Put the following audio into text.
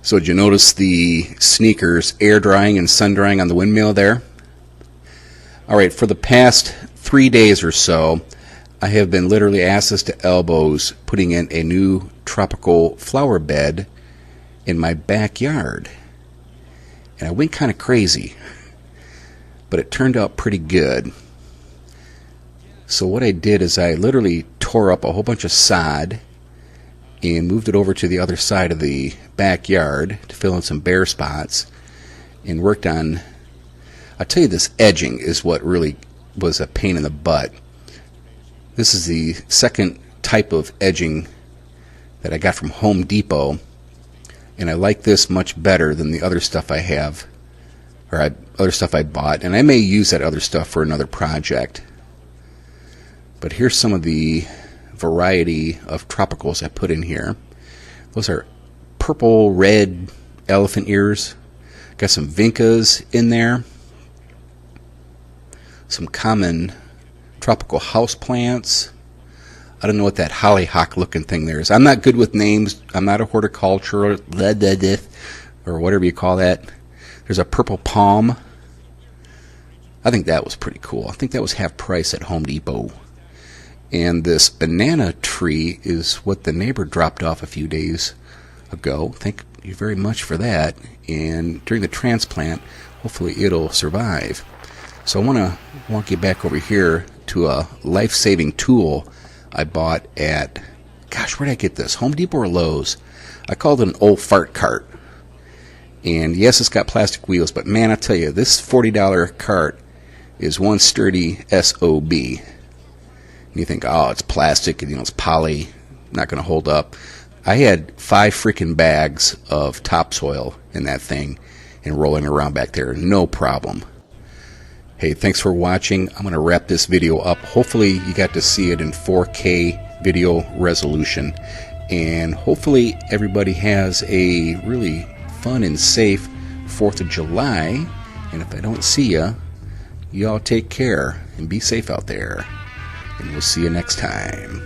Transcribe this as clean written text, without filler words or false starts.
So did you notice the sneakers air drying and sun drying on the windmill there? Alright, for the past 3 days or so, I have been literally asses to elbows putting in a new tropical flower bed in my backyard. And I went kind of crazy, but it turned out pretty good. So what I did is I literally tore up a whole bunch of sod and moved it over to the other side of the backyard to fill in some bare spots, and worked on, I'll tell you, this edging is what really was a pain in the butt. This is the second type of edging that I got from Home Depot, and I like this much better than the other stuff I have, or other stuff I bought, and I may use that other stuff for another project. But here's some of the variety of tropicals I put in here. Those are purple red elephant ears. Got some vincas in there. Some common tropical house plants. I don't know what that hollyhock looking thing there is. I'm not good with names. I'm not a horticulture or whatever you call that. There's a purple palm. I think that was pretty cool. I think that was half price at Home Depot. And this banana tree is what the neighbor dropped off a few days ago. Thank you very much for that. And during the transplant, hopefully it'll survive. So I want to walk you back over here to a life-saving tool I bought at, gosh, where did I get this? Home Depot or Lowe's? I called it an old fart cart. And yes, it's got plastic wheels, but man, I tell you, this $40 cart is one sturdy SOB. And you think, oh, it's plastic, and it's poly, not going to hold up. I had 5 freaking bags of topsoil in that thing and rolling around back there, no problem. Hey, thanks for watching. I'm going to wrap this video up. Hopefully you got to see it in 4K video resolution. And hopefully everybody has a really fun and safe 4th of July. And if I don't see you, you all take care and be safe out there. And we'll see you next time.